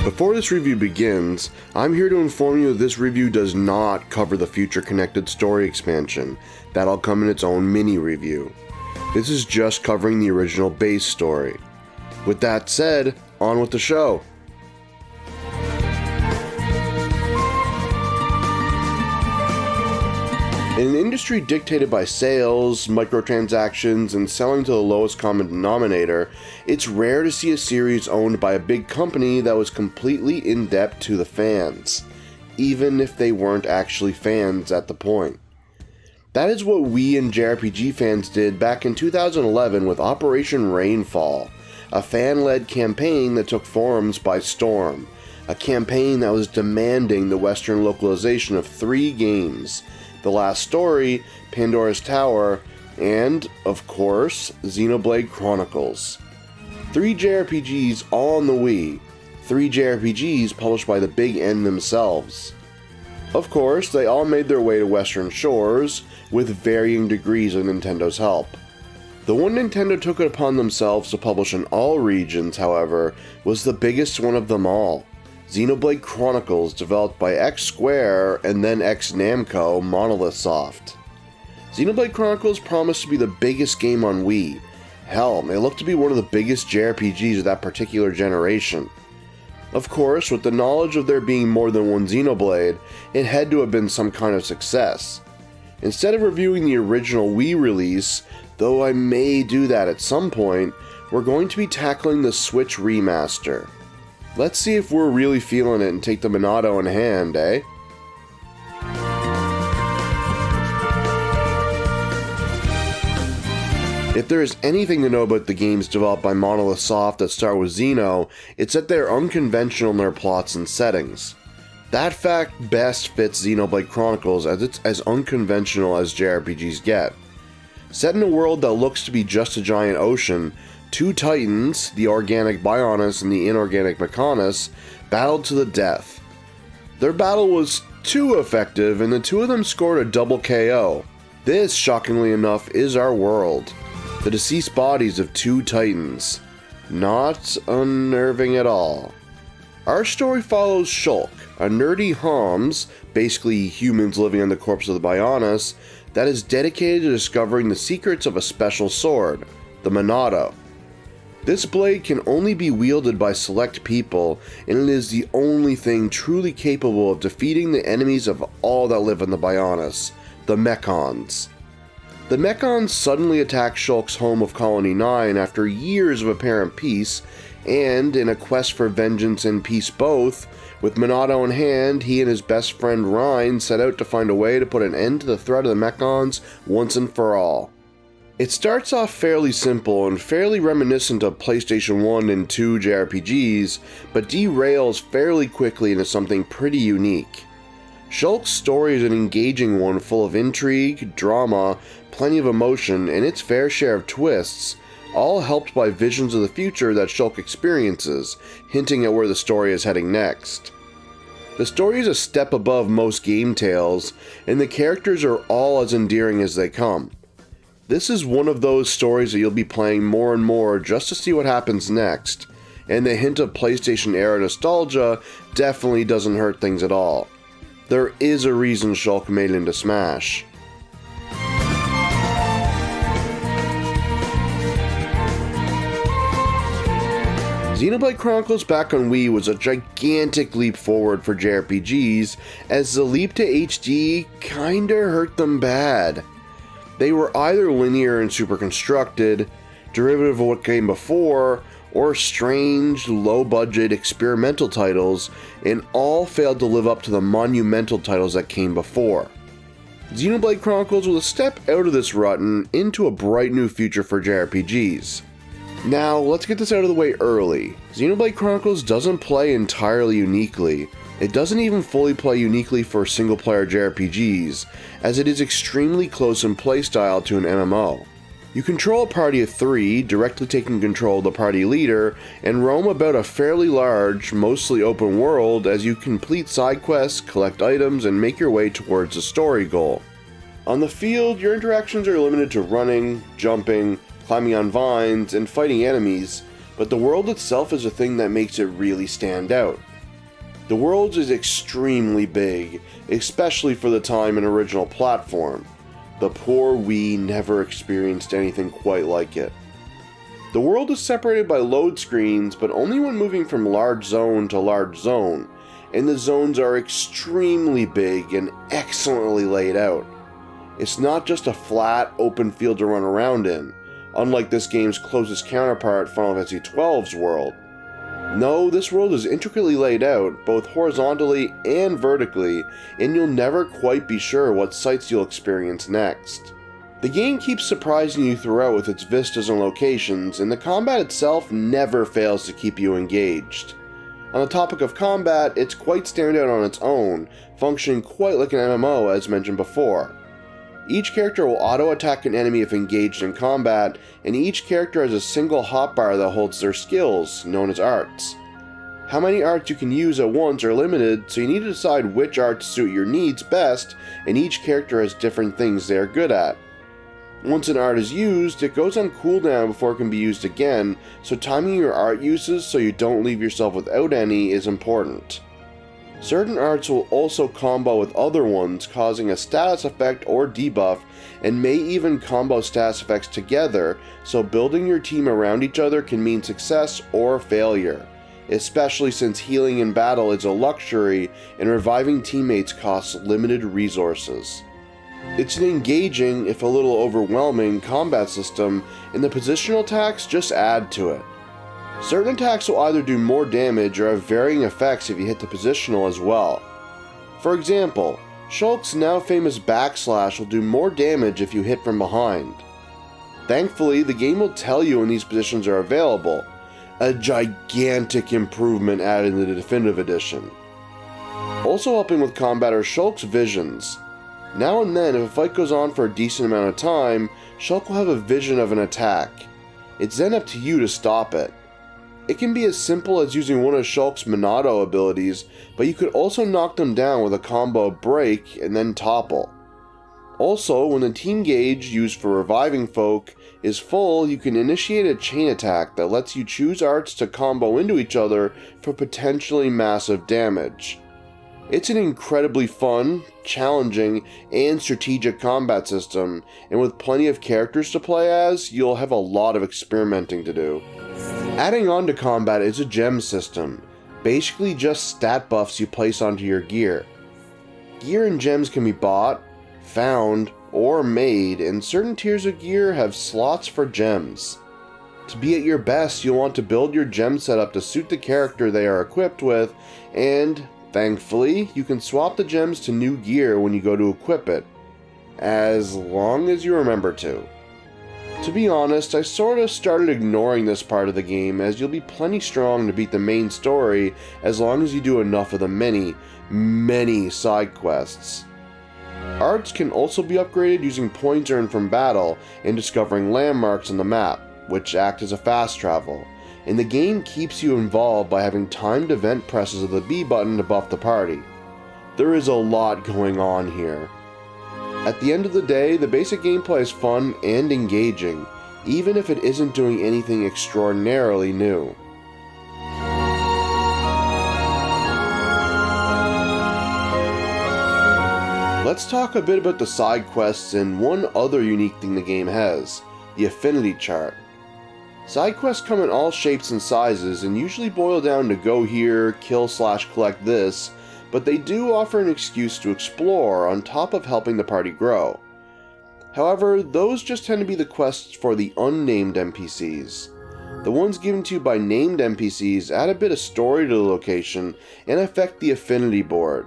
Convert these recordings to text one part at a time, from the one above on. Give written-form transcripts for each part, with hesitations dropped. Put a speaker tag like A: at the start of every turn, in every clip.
A: Before this review begins, I'm here to inform you that this review does not cover the future connected story expansion. That'll come in its own mini review. This is just covering the original base story. With that said, on with the show. In an industry dictated by sales, microtransactions, and selling to the lowest common denominator, it's rare to see a series owned by a big company that was completely in debt to the fans, even if they weren't actually fans at the point. That is what we and JRPG fans did back in 2011 with Operation Rainfall, a fan-led campaign that took forums by storm, a campaign that was demanding the Western localization of 3 games: The Last Story, Pandora's Tower, and, of course, Xenoblade Chronicles. 3 JRPGs all on the Wii, 3 JRPGs published by the Big N themselves. Of course, they all made their way to Western shores, with varying degrees of Nintendo's help. The one Nintendo took it upon themselves to publish in all regions, however, was the biggest one of them all: Xenoblade Chronicles, developed by X Square and then X Namco Monolith Soft. Xenoblade Chronicles promised to be the biggest game on Wii. Hell, it looked to be one of the biggest JRPGs of that particular generation. Of course, with the knowledge of there being more than one Xenoblade, it had to have been some kind of success. Instead of reviewing the original Wii release, though I may do that at some point, we're going to be tackling the Switch remaster. Let's see if we're really feeling it and take the Monado in hand, eh? If there is anything to know about the games developed by Monolith Soft that start with Xeno, it's that they're unconventional in their plots and settings. That fact best fits Xenoblade Chronicles, as it's as unconventional as JRPGs get. Set in a world that looks to be just a giant ocean, 2 titans, the organic Bionis and the inorganic Mechonis, battled to the death. Their battle was too effective, and the 2 of them scored a double KO. This, shockingly enough, is our world. The deceased bodies of 2 titans. Not unnerving at all. Our story follows Shulk, a nerdy Homs, basically humans living on the corpse of the Bionis, that is dedicated to discovering the secrets of a special sword, the Monado. This blade can only be wielded by select people, and it is the only thing truly capable of defeating the enemies of all that live in the Bionis, the Mechons. The Mechons suddenly attack Shulk's home of Colony 9 after years of apparent peace, and in a quest for vengeance and peace both, with Monado in hand, he and his best friend Reyn set out to find a way to put an end to the threat of the Mechons once and for all. It starts off fairly simple and fairly reminiscent of PlayStation 1 and 2 JRPGs, but derails fairly quickly into something pretty unique. Shulk's story is an engaging one full of intrigue, drama, plenty of emotion, and its fair share of twists, all helped by visions of the future that Shulk experiences, hinting at where the story is heading next. The story is a step above most game tales, and the characters are all as endearing as they come. This is one of those stories that you'll be playing more and more just to see what happens next, and the hint of PlayStation era nostalgia definitely doesn't hurt things at all. There is a reason Shulk made it into Smash. Xenoblade Chronicles back on Wii was a gigantic leap forward for JRPGs, as the leap to HD kinda hurt them bad. They were either linear and super constructed, derivative of what came before, or strange, low-budget experimental titles, and all failed to live up to the monumental titles that came before. Xenoblade Chronicles was a step out of this rut and into a bright new future for JRPGs. Now, let's get this out of the way early. Xenoblade Chronicles doesn't play entirely uniquely. It doesn't even fully play uniquely for single-player JRPGs, as it is extremely close in playstyle to an MMO. You control a party of 3, directly taking control of the party leader, and roam about a fairly large, mostly open world as you complete side quests, collect items, and make your way towards a story goal. On the field, your interactions are limited to running, jumping, climbing on vines, and fighting enemies, but the world itself is a thing that makes it really stand out. The world is extremely big, especially for the time and original platform. The poor Wii never experienced anything quite like it. The world is separated by load screens, but only when moving from large zone to large zone, and the zones are extremely big and excellently laid out. It's not just a flat, open field to run around in, unlike this game's closest counterpart, Final Fantasy XII's world. No, this world is intricately laid out, both horizontally and vertically, and you'll never quite be sure what sights you'll experience next. The game keeps surprising you throughout with its vistas and locations, and the combat itself never fails to keep you engaged. On the topic of combat, it's quite standout on its own, functioning quite like an MMO as mentioned before. Each character will auto-attack an enemy if engaged in combat, and each character has a single hotbar that holds their skills, known as arts. How many arts you can use at once are limited, so you need to decide which arts suit your needs best, and each character has different things they are good at. Once an art is used, it goes on cooldown before it can be used again, so timing your art uses so you don't leave yourself without any is important. Certain arts will also combo with other ones, causing a status effect or debuff, and may even combo status effects together, so building your team around each other can mean success or failure, especially since healing in battle is a luxury and reviving teammates costs limited resources. It's an engaging, if a little overwhelming, combat system, and the positional attacks just add to it. Certain attacks will either do more damage or have varying effects if you hit the positional as well. For example, Shulk's now famous backslash will do more damage if you hit from behind. Thankfully, the game will tell you when these positions are available, a gigantic improvement added in the Definitive Edition. Also helping with combat are Shulk's visions. Now and then, if a fight goes on for a decent amount of time, Shulk will have a vision of an attack. It's then up to you to stop it. It can be as simple as using one of Shulk's Monado abilities, but you could also knock them down with a combo break and then topple. Also, when the team gauge used for reviving folk is full, you can initiate a chain attack that lets you choose arts to combo into each other for potentially massive damage. It's an incredibly fun, challenging, and strategic combat system, and with plenty of characters to play as, you'll have a lot of experimenting to do. Adding on to combat is a gem system, basically just stat buffs you place onto your gear. Gear and gems can be bought, found, or made, and certain tiers of gear have slots for gems. To be at your best, you'll want to build your gem setup to suit the character they are equipped with, and thankfully, you can swap the gems to new gear when you go to equip it, as long as you remember to. To be honest, I sorta started ignoring this part of the game, as you'll be plenty strong to beat the main story as long as you do enough of the many side quests. Arts can also be upgraded using points earned from battle and discovering landmarks on the map, which act as a fast travel, and the game keeps you involved by having timed event presses of the B button to buff the party. There is a lot going on here. At the end of the day, the basic gameplay is fun and engaging, even if it isn't doing anything extraordinarily new. Let's talk a bit about the side quests and one other unique thing the game has, the affinity chart. Side quests come in all shapes and sizes and usually boil down to go here, kill/collect this, but they do offer an excuse to explore on top of helping the party grow. However, those just tend to be the quests for the unnamed NPCs. The ones given to you by named NPCs add a bit of story to the location and affect the affinity board.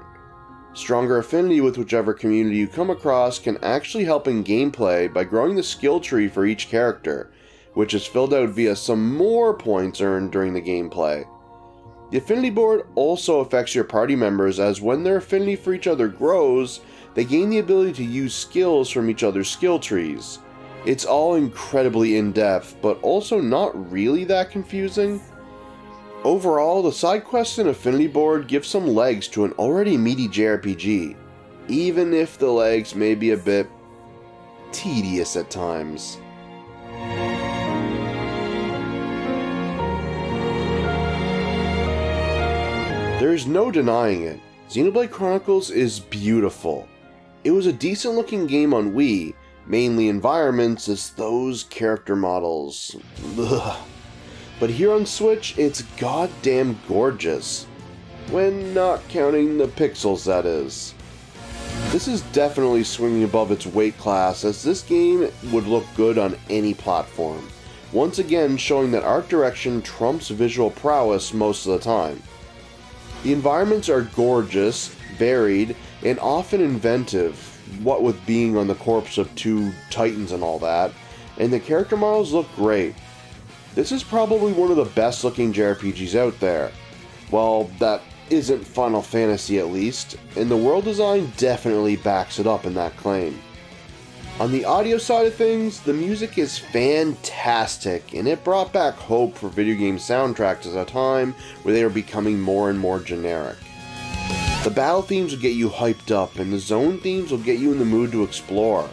A: Stronger affinity with whichever community you come across can actually help in gameplay by growing the skill tree for each character, which is filled out via some more points earned during the gameplay. The affinity board also affects your party members, as when their affinity for each other grows, they gain the ability to use skills from each other's skill trees. It's all incredibly in-depth, but also not really that confusing. Overall, the side quests and affinity board give some legs to an already meaty JRPG, even if the legs may be a bit tedious at times. There's no denying it. Xenoblade Chronicles is beautiful. It was a decent looking game on Wii, mainly environments as those character models. Ugh. But here on Switch, it's goddamn gorgeous. When not counting the pixels, that is. This is definitely swinging above its weight class, as this game would look good on any platform. Once again showing that art direction trumps visual prowess most of the time. The environments are gorgeous, varied, and often inventive, what with being on the corpse of two titans and all that, and the character models look great. This is probably one of the best looking JRPGs out there. Well, that isn't Final Fantasy at least, and the world design definitely backs it up in that claim. On the audio side of things, the music is fantastic, and it brought back hope for video game soundtracks at a time where they were becoming more and more generic. The battle themes will get you hyped up, and the zone themes will get you in the mood to explore.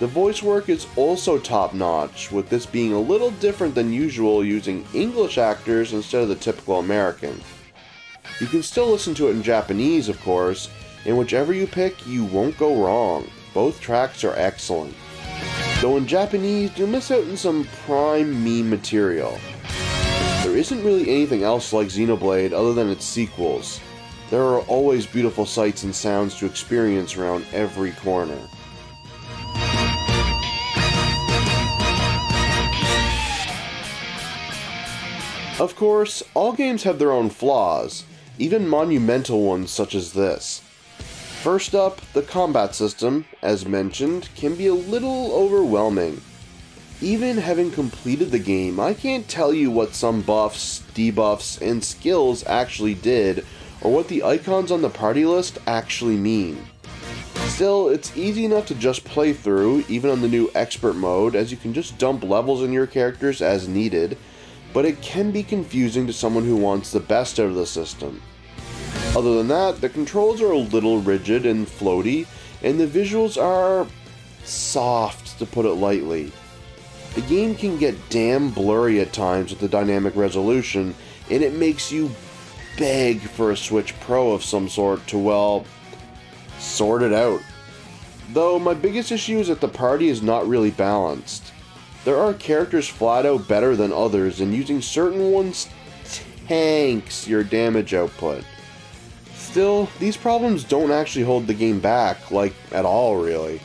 A: The voice work is also top-notch, with this being a little different than usual using English actors instead of the typical American. You can still listen to it in Japanese, of course, and whichever you pick, you won't go wrong. Both tracks are excellent. Though in Japanese, you'll miss out on some prime meme material. There isn't really anything else like Xenoblade other than its sequels. There are always beautiful sights and sounds to experience around every corner. Of course, all games have their own flaws, even monumental ones such as this. First up, the combat system, as mentioned, can be a little overwhelming. Even having completed the game, I can't tell you what some buffs, debuffs, and skills actually did, or what the icons on the party list actually mean. Still, it's easy enough to just play through, even on the new expert mode, as you can just dump levels in your characters as needed, but it can be confusing to someone who wants the best out of the system. Other than that, the controls are a little rigid and floaty, and the visuals are soft, to put it lightly. The game can get damn blurry at times with the dynamic resolution, and it makes you beg for a Switch Pro of some sort to, well, sort it out. Though my biggest issue is that the party is not really balanced. There are characters flat out better than others, and using certain ones tanks your damage output. Still, these problems don't actually hold the game back, like, at all really.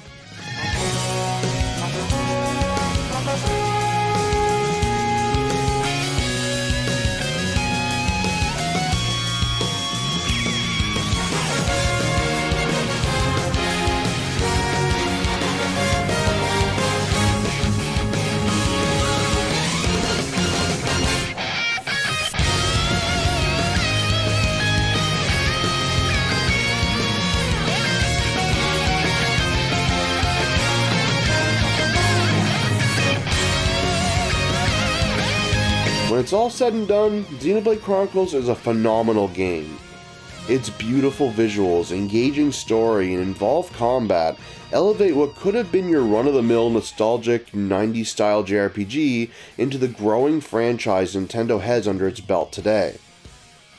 A: When it's all said and done, Xenoblade Chronicles is a phenomenal game. Its beautiful visuals, engaging story, and involved combat elevate what could have been your run-of-the-mill nostalgic 90s style JRPG into the growing franchise Nintendo has under its belt today.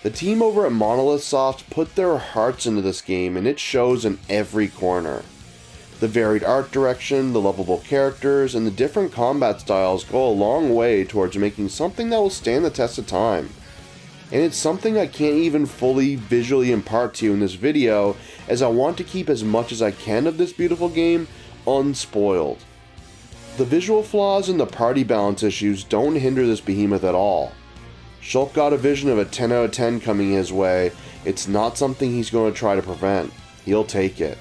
A: The team over at Monolith Soft put their hearts into this game, and it shows in every corner. The varied art direction, the lovable characters, and the different combat styles go a long way towards making something that will stand the test of time. And it's something I can't even fully visually impart to you in this video, as I want to keep as much as I can of this beautiful game unspoiled. The visual flaws and the party balance issues don't hinder this behemoth at all. Shulk got a vision of a 10 out of 10 coming his way. It's not something he's going to try to prevent. He'll take it.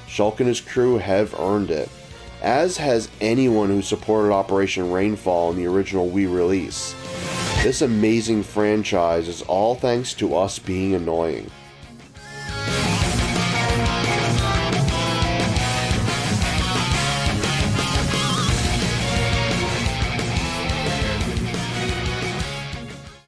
A: Shulk and his crew have earned it, as has anyone who supported Operation Rainfall in the original Wii release. This amazing franchise is all thanks to us being annoying.